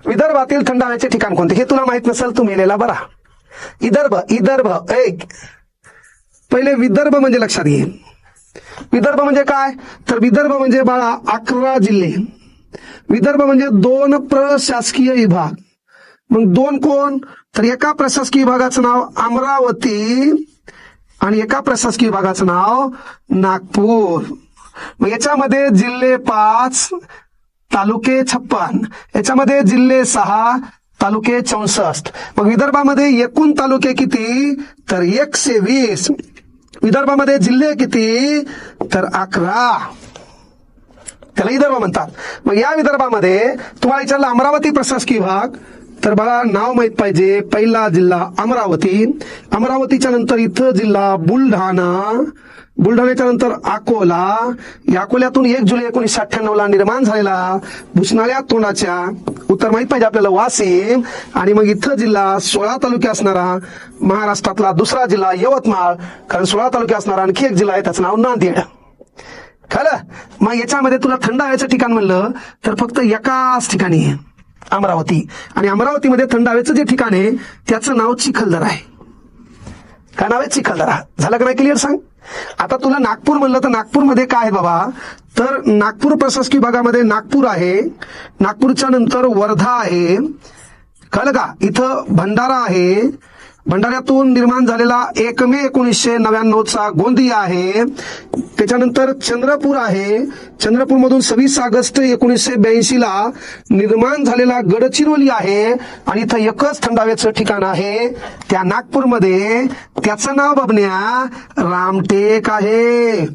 विदर्भातील थंड हवेचे ठिकाण कोणते हे तुला माहित नसेल तू मेलेला बरा. विदर्भ एक पहिले विदर्भ म्हणजे लक्षात घे. विदर्भ म्हणजे काय तर विदर्भ म्हणजे बाळा 11 जिल्हे. विदर्भ म्हणजे 2 प्रशासकीय विभाग. मग 2 कोण तर एका प्रशासकीय विभागाचं नाव अमरावती आणि एका प्रशासकीय विभागाचं नाव नागपूर. मग याच्यामध्ये जिल्हे 5 तालुके 56 याच्यामध्ये जिल्हे 6 तालुके 64. मग विदर्भामध्ये एकूण तालुके किती तर 120. विदर्भामध्ये जिल्हे किती तर 11. त्याला विदर्भ म्हणतात. मग या विदर्भामध्ये तुम्हाला विचारलं अमरावती प्रशासकीय विभाग तर बघा नाव माहित पाहिजे. पहिला जिल्हा अमरावती. अमरावतीच्या नंतर इथं जिल्हा बुलढाणा. बुलढाण्याच्या नंतर अकोला. या अकोल्यातून 1 जुलै 1998 निर्माण झालेला भुसनाळ्या तोंडाच्या उत्तर माहित पाहिजे आपल्याला वाशिम. आणि मग इथं जिल्हा 16 तालुके असणारा महाराष्ट्रातला दुसरा जिल्हा यवतमाळ. कारण 16 तालुके असणारा आणखी एक जिल्हा आहे त्याचं नाव नांदेड. खरं. मग याच्यामध्ये तुला थंड हवेचं ठिकाण म्हणलं तर फक्त एकाच ठिकाणी आहे अमरावती. आणि अमरावतीमध्ये थंड हवेचं जे ठिकाण आहे त्याचं नाव चिखलदरा आहे. काय नाव आहे चिखलदरा. झालं का नाही क्लिअर सांग. आता तुला नागपूर म्हणलं तर नागपूरमध्ये काय आहे बाबा तर नागपूर प्रशासकीय विभागामध्ये नागपूर आहे. नागपूरच्या नंतर वर्धा आहे. कळलं का. इथं भंडारा आहे. भंडाऱ्यातून निर्माण झालेला 1 मे 1999चा गोंदिया आहे. त्याच्यानंतर चंद्रपूर आहे. चंद्रपूरमधून 26 ऑगस्ट 1982 निर्माण झालेला गडचिरोली आहे. आणि इथं एकच थंड हवेचं ठिकाण आहे त्या नागपूरमध्ये त्याचं नाव बबन्या रामटेक आहे.